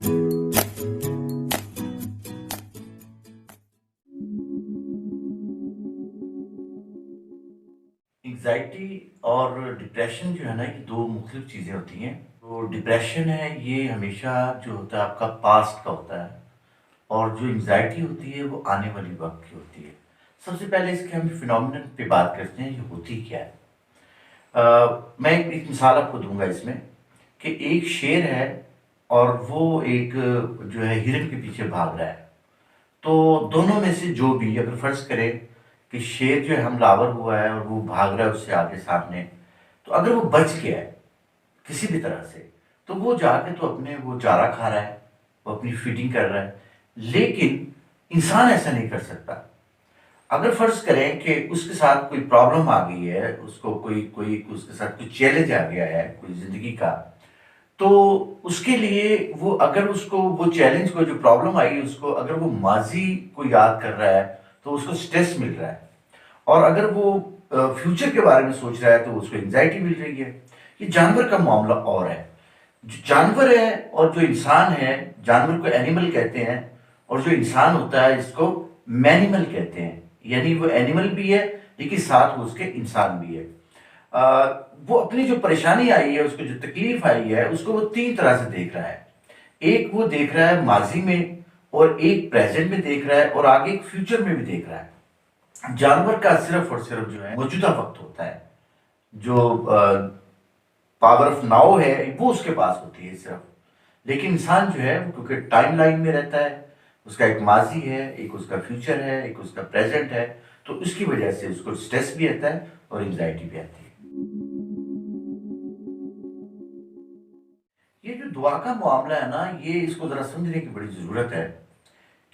Anxiety और depression जो है ना, ये 2 मुख्तलिफ चीज़ें होती हैं। तो डिप्रेशन है, ये हमेशा जो होता है आपका पास्ट का होता है, और जो एंग्ज़ायटी होती है वो आने वाली वक़्त की होती है। सबसे पहले इसके हम फिनोमिनन पे बात करते हैं, ये होती क्या है? मैं एक मिसाल आपको दूँगा इसमें, कि एक शेर है और वो एक जो है हिरन के पीछे भाग रहा है। तो दोनों में से जो भी, अगर फ़र्ज़ करें कि शेर जो है हमलावर हुआ है और वो भाग रहा है उससे आगे सामने, तो अगर वो बच गया है किसी भी तरह से, तो वो जाके तो अपने वो चारा खा रहा है, वो अपनी फ़ीडिंग कर रहा है। लेकिन इंसान ऐसा नहीं कर सकता। अगर फ़र्ज़ करें कि उसके साथ कोई प्रॉब्लम आ गई है, उसको कोई कोई उसके साथ कोई चैलेंज आ गया है, कोई ज़िंदगी का, तो उसके लिए वो, अगर उसको वो चैलेंज को, जो प्रॉब्लम आई है उसको, अगर वो माज़ी को याद कर रहा है, तो उसको स्ट्रेस मिल रहा है। और अगर वो फ्यूचर के बारे में सोच रहा है, तो उसको एंग्ज़ायटी मिल रही है। ये जानवर का मामला और है। जो जानवर है और जो इंसान है, जानवर को एनिमल कहते हैं, और जो इंसान होता है इसको मैनिमल कहते हैं। यानी वो एनिमल भी है, लेकिन साथ वो उसके इंसान भी है। वो अपनी जो परेशानी आई है, उसको जो तकलीफ आई है, उसको वो 3 तरह से देख रहा है। एक वो देख रहा है माज़ी में, और एक प्रेज़ेंट में देख रहा है, और आगे एक फ्यूचर में भी देख रहा है। जानवर का सिर्फ़ और सिर्फ़ जो है मौजूदा वक़्त होता है। जो पावर ऑफ नाउ है, वो उसके पास होती है सिर्फ़। लेकिन इंसान जो है वो, क्योंकि टाइमलाइन में रहता है, उसका एक माज़ी है, एक उसका फ्यूचर है, एक उसका प्रेज़ेंट है, तो उसकी वजह से उसको स्ट्रेस भी आता है और एंग्ज़ायटी भी आती है। ये जो दुआ का मामला है ना, ये इसको ज़रा समझने की बड़ी ज़रूरत है,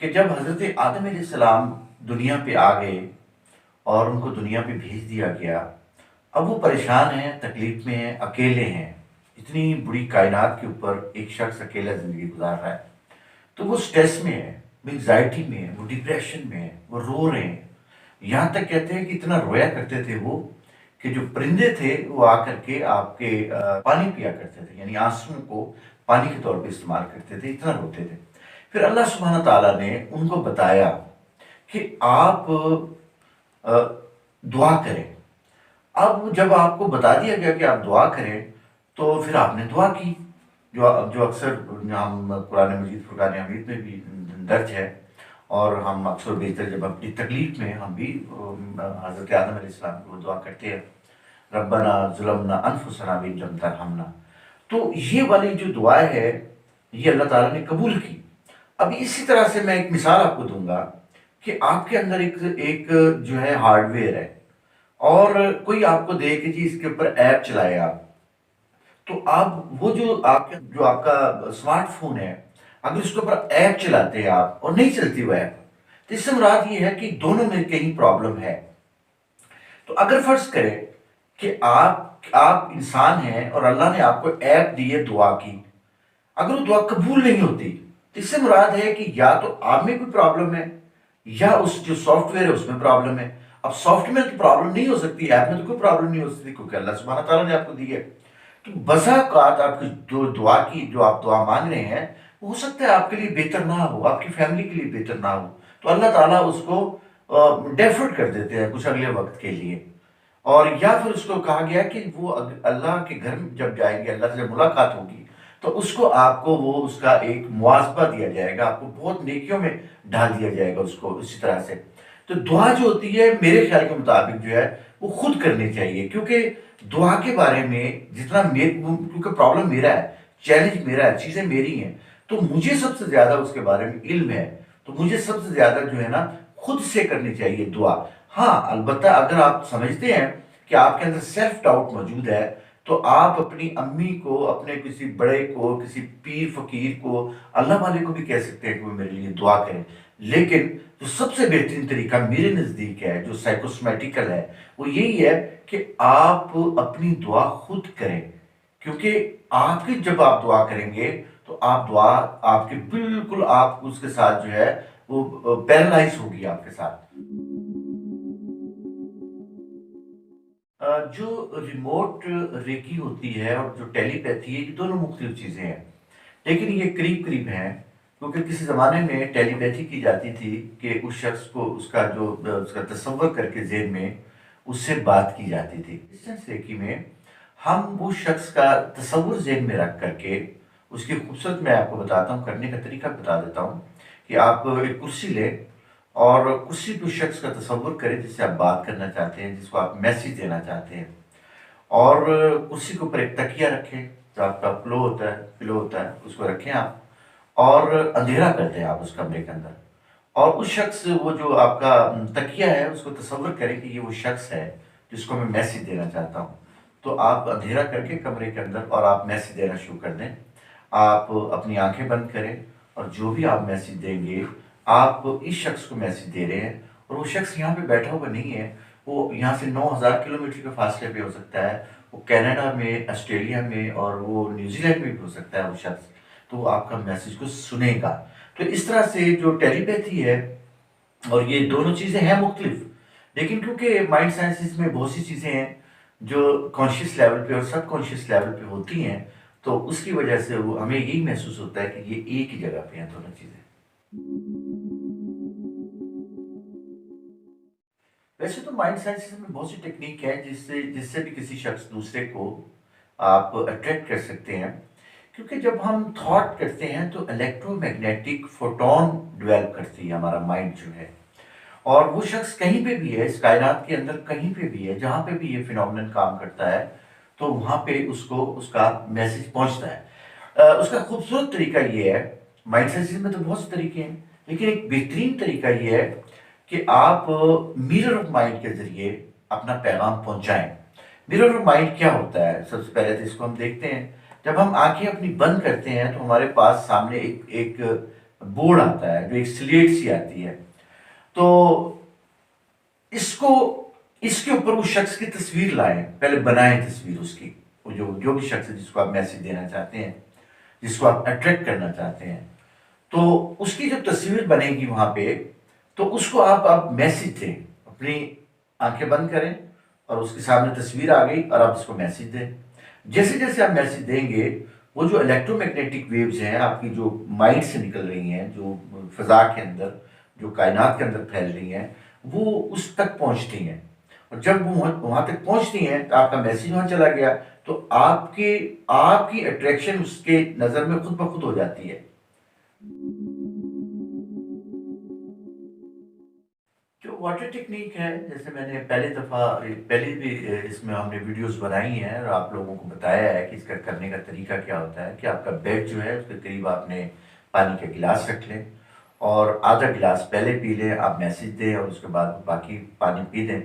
कि जब हज़रत आदम अलैहिस्सलाम दुनिया पे आ गए और उनको दुनिया पे भेज दिया गया, अब वो परेशान हैं, तकलीफ़ में हैं, अकेले हैं। इतनी बड़ी कायनात के ऊपर एक शख़्स अकेला ज़िंदगी गुज़ार रहा है। तो वो स्ट्रेस में है, वो एंग्ज़ायटी में है, वो डिप्रेशन में है, वो रो रहे हैं। यहाँ तक कहते हैं कि इतना रोया करते थे वो, कि जो परिंदे थे वो आकर के आपके पानी पिया करते थे, यानी आँसुओं को पानी के तौर पे इस्तेमाल करते थे, इतना रोते थे। फिर अल्लाह सुब्हान तआला ने उनको बताया कि आप दुआ करें। अब जब आपको बता दिया गया कि आप दुआ करें, तो फिर आपने दुआ की। जो जो अक्सर हम कुरान मजीद, फुरकान हमीद में भी दर्ज है, और हम अक्सर बेहतर जब अपनी तकलीफ में हम भी हज़रत आदम अलैहिस्सलाम को दुआ करते हैं, रब्बना ज़ुलमना अनफुसना व इन लम तरहमना। तो ये वाली जो दुआ है, ये अल्लाह ताला ने कबूल की। अब इसी तरह से मैं एक मिसाल आपको दूँगा, कि आपके अंदर एक एक जो है हार्डवेयर है, और कोई आपको दे कि जी इसके ऊपर ऐप चलाएँ आप। तो आप वो जो आपका स्मार्टफ़ोन है, अगर उसके ऊपर ऐप चलाते हैं आप और नहीं चलती वो ऐप, तो इससे मुराद ये है कि दोनों में कहीं प्रॉब्लम है। तो अगर फ़र्ज़ करें कि आप इंसान हैं और अल्लाह ने आपको ऐप दी है दुआ की, अगर वो दुआ कबूल नहीं होती, तो इससे मुराद है कि या तो आप में कोई प्रॉब्लम है, या उस जो सॉफ्टवेयर है उसमें प्रॉब्लम है। अब सॉफ्टवेयर में तो प्रॉब्लम नहीं हो सकती, ऐप में तो कोई प्रॉब्लम नहीं हो सकती, क्योंकि अल्लाह सुब्हान तआला ने आपको दी है। तो बसा औक़ात आपकी जो दुआ की, जो आप दुआ माँग रहे हैं, हो सकता है आपके लिए बेहतर ना हो, आपकी फैमिली के लिए बेहतर ना हो। तो अल्लाह ताला उसको डेफ़र कर देते हैं कुछ अगले वक़्त के लिए। और या फिर उसको कहा गया कि वो अल्लाह के घर में जब जाएँगे, अल्लाह से जब मुलाकात होगी, तो उसको आपको वो उसका एक मुआवज़ा दिया जाएगा, आपको बहुत नेकियों में डाल दिया जाएगा उसको, इसी तरह से। तो दुआ जो होती है, मेरे ख़्याल के मुताबिक जो है, वो खुद करनी चाहिए, क्योंकि दुआ के बारे में जितना क्योंकि प्रॉब्लम मेरा है, चैलेंज मेरा है, चीज़ें मेरी हैं, तो मुझे सबसे ज़्यादा उसके बारे में इल्म है। तो मुझे सबसे ज़्यादा जो है ना, खुद से करनी चाहिए दुआ। हाँ, अलबत्ता अगर आप समझते हैं कि आपके अंदर सेल्फ डाउट मौजूद है, तो आप अपनी अम्मी को, अपने किसी बड़े को, किसी पीर फ़कीर को, अल्लाह वाले को भी कह सकते हैं कि वो मेरे लिए दुआ करें। लेकिन जो सबसे बेहतरीन तरीका मेरे नज़दीक है, जो साइकोसोमैटिकल है, वो यही है कि आप अपनी दुआ खुद करें। क्योंकि आपकी जब आप दुआ करेंगे, तो आप दुआ आपके बिल्कुल, आप उसके साथ जो है वो पैरालाइज़ होगी आपके साथ। जो रिमोट रेकी होती है और जो टेलीपैथी है, ये दोनों मुख्तलिफ चीज़ें हैं। لیکن یہ قریب قریب ہیں، کیونکہ کسی زمانے میں ٹیلیپیتھی کی جاتی تھی کہ اس شخص کو اس کا تصور کر کے ذہن میں اس سے بات کی جاتی تھی۔ ڈسٹنس ریکی میں ہم وہ شخص کا تصور ذہن میں رکھ کر کے اس کی خوبصورت میں آپ کو بتاتا ہوں، کرنے کا طریقہ بتا دیتا ہوں کہ آپ ایک کرسی لیں اور کرسی پہ اس شخص کا تصور کریں جس سے آپ بات کرنا چاہتے ہیں، جس کو آپ میسیج دینا چاہتے ہیں، اور کرسی کے اوپر ایک تکیہ رکھیں جو آپ کا پلو ہوتا ہے اس کو رکھیں آپ، اور اندھیرا کر دیں آپ اس کمرے کے اندر، اور اس شخص وہ جو آپ کا تکیہ ہے اس کو تصور کریں کہ یہ وہ شخص ہے جس کو میں میسیج دینا چاہتا ہوں۔ تو آپ اندھیرا کر کے کمرے کے اندر اور آپ میسیج دینا شروع کر دیں۔ آپ اپنی آنکھیں بند کریں اور جو بھی آپ میسیج دیں گے آپ اس شخص کو میسیج دے رہے ہیں، اور وہ شخص یہاں پہ بیٹھا ہوا نہیں ہے، وہ یہاں سے 9,000 کلومیٹر کے فاصلے پہ ہو سکتا ہے، وہ کینیڈا میں، آسٹریلیا میں اور وہ نیوزی لینڈ میں بھی ہو سکتا ہے وہ شخص، تو وہ آپ کا میسیج کو سنے گا۔ تو اس طرح سے جو ٹیلی پیتھی ہے اور یہ دونوں چیزیں ہیں مختلف، لیکن کیونکہ مائنڈ سائنسز میں بہت سی چیزیں ہیں جو کانشیس لیول پہ اور سب کانشیس لیول پہ ہوتی ہیں، تو اس کی وجہ سے وہ ہمیں یہی محسوس ہوتا ہے کہ یہ ایک ہی جگہ پہ ہیں دونوں چیزیں۔ ویسے تو مائنڈ سائنسز میں بہت سی ٹیکنیک ہے جس سے بھی کسی شخص دوسرے کو آپ اٹریکٹ کر سکتے ہیں، کیونکہ جب ہم تھاٹ کرتے ہیں تو الیکٹرو میگنیٹک فوٹون ڈیولپ کرتی ہے ہمارا مائنڈ جو ہے، اور وہ شخص کہیں پہ بھی ہے اس کائنات کے اندر، کہیں پہ بھی ہے جہاں پہ بھی یہ فینومینن کام کرتا ہے، تو وہاں پہ اس کو اس کا میسج پہنچتا ہے۔ اس کا خوبصورت طریقہ یہ ہے، مائنڈ سائنس میں تو بہت سے طریقے ہیں، لیکن ایک بہترین طریقہ یہ ہے کہ آپ میرر آف مائنڈ کے ذریعے اپنا پیغام پہنچائیں۔ میرر آف مائنڈ کیا ہوتا ہے؟ سب سے پہلے تو اس کو ہم دیکھتے ہیں، جب ہم آنکھیں اپنی بند کرتے ہیں تو ہمارے پاس سامنے ایک بورڈ آتا ہے جو ایک سلیٹ سی آتی ہے، تو اس کو اس کے اوپر اس شخص کی تصویر لائیں، پہلے بنائیں تصویر اس کی، وہ جو بھی شخص ہے جس کو آپ میسج دینا چاہتے ہیں، جس کو آپ اٹریکٹ کرنا چاہتے ہیں، تو اس کی جب تصویر بنے گی وہاں پہ، تو اس کو آپ میسج دیں، اپنی آنکھیں بند کریں اور اس کے سامنے تصویر آ گئی اور آپ اس کو میسج دیں۔ جیسے جیسے آپ میسج دیں گے وہ جو الیکٹرو میگنیٹک ویوز ہیں آپ کی جو مائنڈ سے نکل رہی ہیں، جو فضا کے اندر، جو کائنات کے اندر پھیل رہی ہیں، وہ اس تک پہنچتی ہیں، اور جب وہ وہاں تک پہنچتی ہیں تو آپ کا میسج وہاں چلا گیا، تو آپ کی اٹریکشن اس کے نظر میں خود بخود ہو جاتی ہے۔ جو واٹر ٹیکنیک ہے، جیسے میں نے پہلے بھی اس میں ہم نے ویڈیوز بنائی ہیں اور آپ لوگوں کو بتایا ہے کہ اس کا کرنے کا طریقہ کیا ہوتا ہے، کہ آپ کا بیڈ جو ہے اس کے قریب آپ نے پانی کا گلاس رکھ لیں اور آدھا گلاس پہلے پی لیں، آپ میسج دیں اور اس کے بعد باقی پانی پی دیں،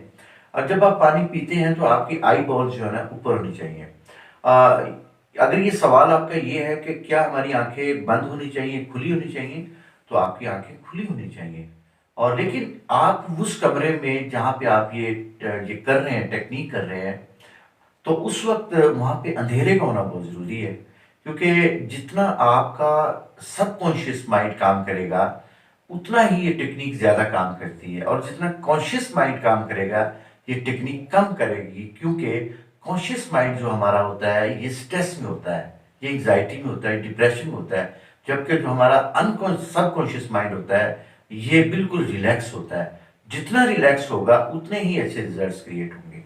اور جب آپ پانی پیتے ہیں تو آپ کی آئی بال جو ہے نا اوپر ہونی چاہیے۔ اگر یہ سوال آپ کا یہ ہے کہ کیا ہماری آنکھیں بند ہونی چاہیے، کھلی ہونی چاہیے، تو آپ کی آنکھیں کھلی ہونی چاہیے، اور لیکن آپ اس کمرے میں جہاں پہ آپ یہ کر رہے ہیں، ٹیکنیک کر رہے ہیں، تو اس وقت وہاں پہ اندھیرے کا ہونا بہت ضروری ہے، کیونکہ جتنا آپ کا سب کانشیس مائنڈ کام کرے گا اتنا ہی یہ ٹیکنیک زیادہ کام کرتی ہے، اور جتنا کانشیس مائنڈ کام کرے گا یہ ٹیکنیک کم کرے گی، کیونکہ کانشیس مائنڈ جو ہمارا ہوتا ہے یہ سٹریس میں ہوتا ہے، یہ انگزائٹی میں ہوتا ہے، ڈپریشن میں ہوتا ہے، جبکہ جو ہمارا سب کانشیس مائنڈ ہوتا ہے یہ بالکل ریلیکس ہوتا ہے۔ جتنا ریلیکس ہوگا اتنے ہی اچھے ریزلٹس کریٹ ہوں گے۔